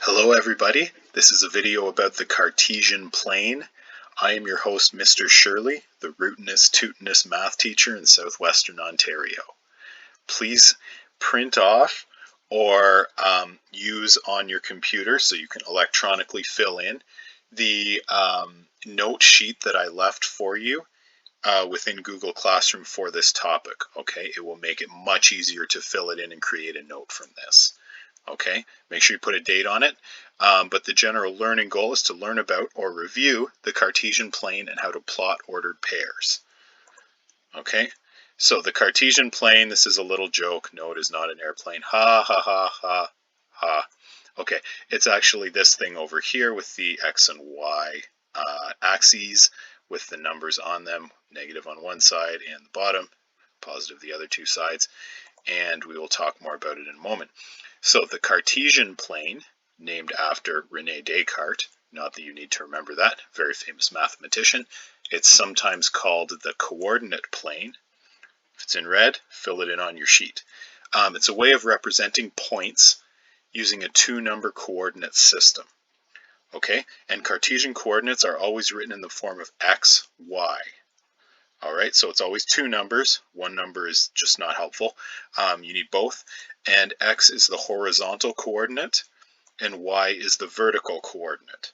Hello everybody, this is a video about the Cartesian plane. I am your host Mr. Shirley, the rootinest tootinest math teacher in southwestern Ontario. Please print off or use on your computer so you can electronically fill in the note sheet that I left for you within Google Classroom for this topic. Okay, it will make it much easier to fill it in and create a note from this. Okay, make sure you put a date on it. But the general learning goal is to learn about or review the Cartesian plane and how to plot ordered pairs. Okay, so the Cartesian plane, this is a little joke. No, it is not an airplane. Ha, ha, ha, ha, ha. Okay, it's actually this thing over here with the X and Y axes with the numbers on them, negative on one side and the bottom, positive the other two sides. And we will talk more about it in a moment. So the Cartesian plane, named after René Descartes, not that you need to remember that, very famous mathematician. It's sometimes called the coordinate plane. If it's in red, fill it in on your sheet. It's a way of representing points using a two-number coordinate system. Okay, and Cartesian coordinates are always written in the form of x, y. All right, so it's always two numbers. One number is just not helpful. You need both. And x is the horizontal coordinate and y is the vertical coordinate.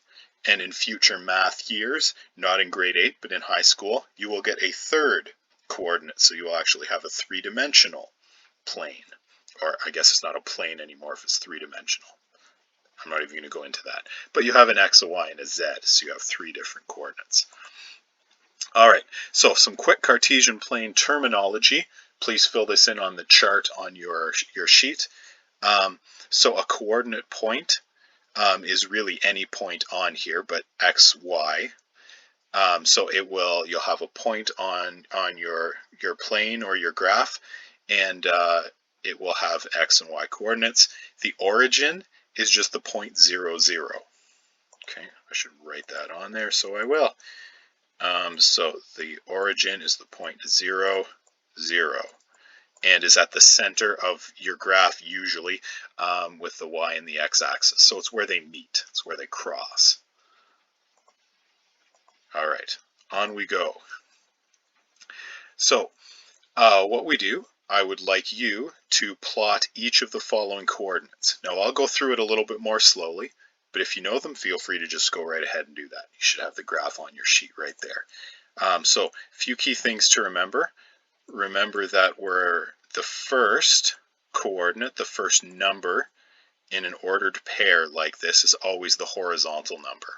And in future math years, not in grade 8, but in high school, you will get a third coordinate. So you will actually have a three-dimensional plane. Or I guess it's not a plane anymore if it's three-dimensional. I'm not even going to go into that. But you have an x, a y, and a z, so you have three different coordinates. All right, so some quick Cartesian plane terminology. Please fill this in on the chart on your sheet. So a coordinate point is really any point on here, but x, y. So you'll have a point on your plane or your graph, and it will have x and y coordinates. The origin is just the point 0, 0. Okay, I should write that on there, so I will. So the origin is the point 0, 0, and is at the center of your graph usually with the y and the x-axis. So it's where they meet, it's where they cross. All right, on we go. So what we do, I would like you to plot each of the following coordinates. Now I'll go through it a little bit more slowly, but if you know them, feel free to just go right ahead and do that. You should have the graph on your sheet right there. So a few key things to remember. Remember that we're the first coordinate, the first number in an ordered pair like this is always the horizontal number.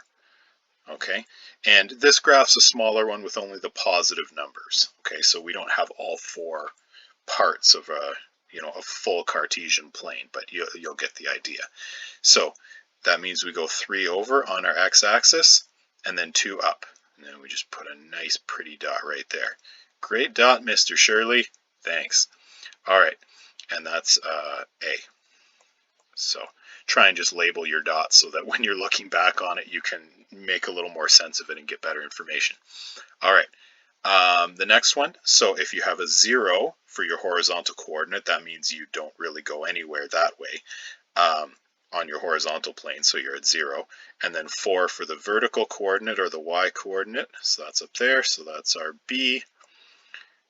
Okay, and this graph's a smaller one with only the positive numbers. Okay, so we don't have all four parts of a full Cartesian plane, but you'll get the idea. So that means we go 3 over on our x-axis and then 2 up. And then we just put a nice pretty dot right there. Great dot, Mr. Shirley. Thanks. All right, and that's A. So try and just label your dots so that when you're looking back on it, you can make a little more sense of it and get better information. All right, the next one. So if you have a 0 for your horizontal coordinate, that means you don't really go anywhere that way on your horizontal plane, so you're at 0. And then 4 for the vertical coordinate or the y coordinate, so that's up there, so that's our B.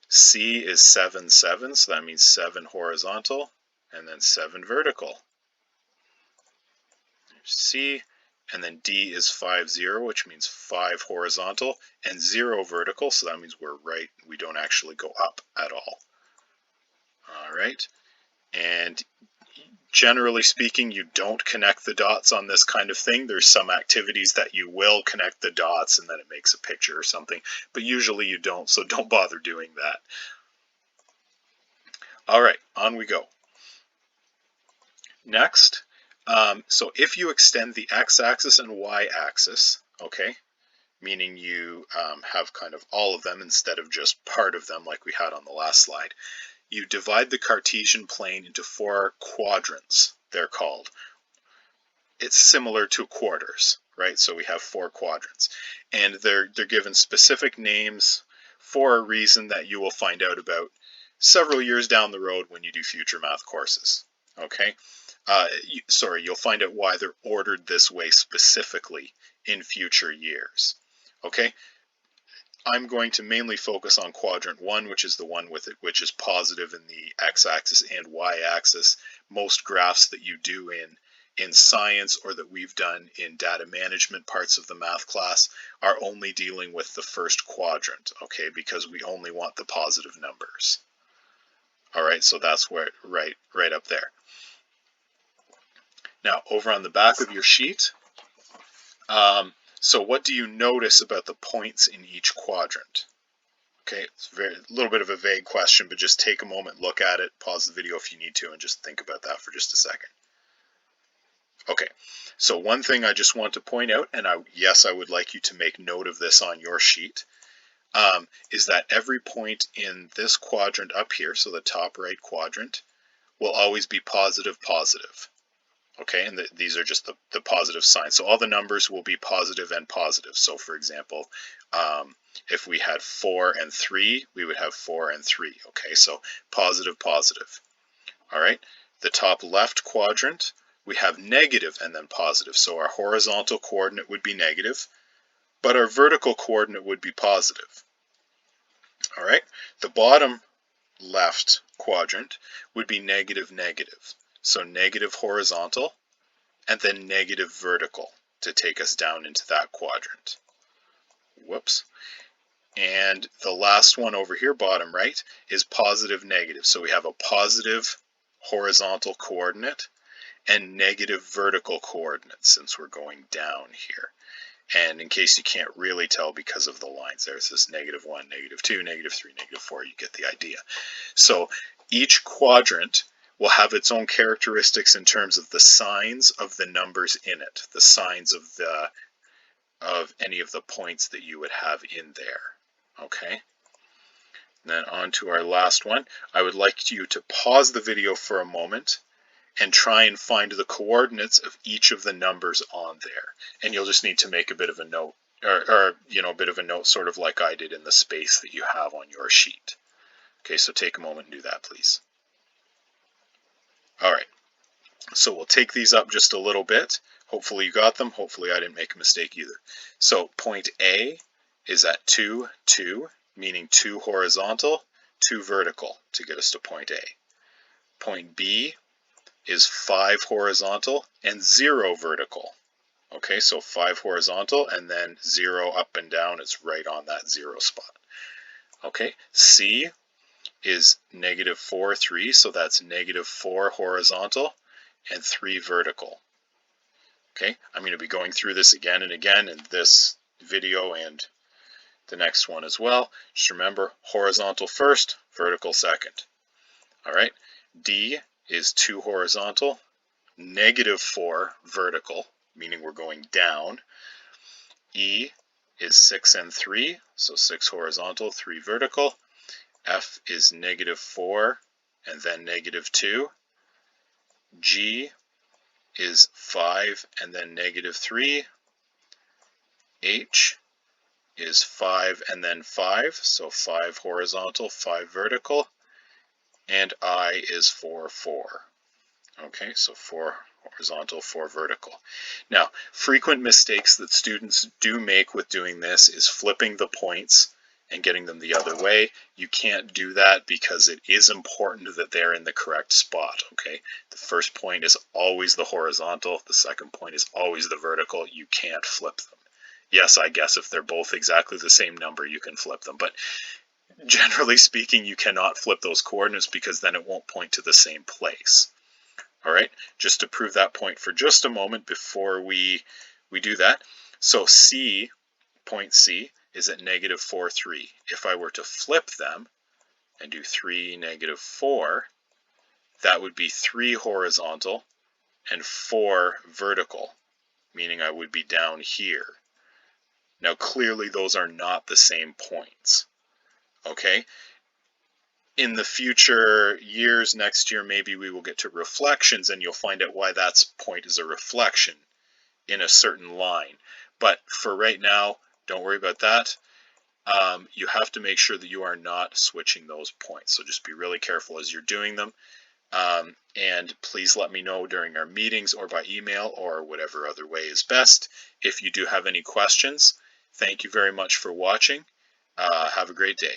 C is 7, 7, so that means 7 horizontal, and then 7 vertical. C, and then D is 5, 0, which means 5 horizontal, and 0 vertical, so that means we're right, we don't actually go up at all. All right, and generally speaking, you don't connect the dots on this kind of thing. There's some activities that you will connect the dots and then it makes a picture or something, but usually you don't, so don't bother doing that. All right, on we go. Next, so if you extend the x-axis and y-axis, okay, meaning you have kind of all of them instead of just part of them like we had on the last slide, you divide the Cartesian plane into 4 quadrants, they're called. It's similar to quarters, right? So we have 4 quadrants, and they're given specific names for a reason that you will find out about several years down the road when you do future math courses, okay? you'll find out why they're ordered this way specifically in future years. Okay, I'm going to mainly focus on quadrant 1, which is the one with it, which is positive in the x-axis and y-axis. Most graphs that you do in science or that we've done in data management parts of the math class are only dealing with the first quadrant, okay, because we only want the positive numbers. All right, so that's where right up there. Now, over on the back of your sheet, so what do you notice about the points in each quadrant? Okay, it's a little bit of a vague question, but just take a moment, look at it, pause the video if you need to, and just think about that for just a second. Okay, so one thing I just want to point out, and yes, I would like you to make note of this on your sheet, is that every point in this quadrant up here, so the top right quadrant, will always be positive, positive. Okay, and these are just the positive signs. So all the numbers will be positive and positive. So for example, if we had 4 and 3, we would have 4 and 3. Okay, so positive, positive. All right, the top left quadrant, we have negative and then positive. So our horizontal coordinate would be negative, but our vertical coordinate would be positive. All right, the bottom left quadrant would be negative, negative. So negative horizontal and then negative vertical to take us down into that quadrant. Whoops. And the last one over here, bottom right, is positive, negative. So we have a positive horizontal coordinate and negative vertical coordinates since we're going down here. And in case you can't really tell because of the lines, there's this -1, -2, -3, -4, you get the idea. So each quadrant will have its own characteristics in terms of the signs of the numbers in it, the signs of any of the points that you would have in there. Okay? And then on to our last one. I would like you to pause the video for a moment and try and find the coordinates of each of the numbers on there. And you'll just need to make a bit of a note, or a bit of a note sort of like I did in the space that you have on your sheet. Okay, so take a moment and do that, please. All right, so we'll take these up just a little bit. Hopefully you got them. Hopefully I didn't make a mistake either. So point A is at 2, 2, meaning 2 horizontal, 2 vertical to get us to point A. Point B is 5 horizontal and 0 vertical. Okay, so 5 horizontal and then 0 up and down is right on that 0 spot. Okay, C is -4, 3, so that's -4 horizontal and 3 vertical. Okay, I'm going to be going through this again and again in this video and the next one as well. Just remember, horizontal first, vertical second. All right, D is 2 horizontal, -4 vertical, meaning we're going down. E is 6 and 3, so 6 horizontal, 3 vertical. F is -4 and then -2. G is 5 and then -3. H is 5 and then 5, so 5 horizontal, 5 vertical. And I is 4, 4. Okay, so 4 horizontal, 4 vertical. Now, frequent mistakes that students do make with doing this is flipping the points and getting them the other way. You can't do that because it is important that they're in the correct spot, okay? The first point is always the horizontal, the second point is always the vertical. You can't flip them. Yes, I guess if they're both exactly the same number, you can flip them, but generally speaking, you cannot flip those coordinates because then it won't point to the same place. All right, just to prove that point for just a moment before we do that. So C, point C, is at -4, 3. If I were to flip them and do 3, -4, that would be 3 horizontal and 4 vertical, meaning I would be down here. Now clearly those are not the same points. Okay? In the future years, next year, maybe we will get to reflections and you'll find out why that point is a reflection in a certain line. But for right now, don't worry about that. You have to make sure that you are not switching those points. So just be really careful as you're doing them. And please let me know during our meetings or by email or whatever other way is best if you do have any questions. Thank you very much for watching. Have a great day.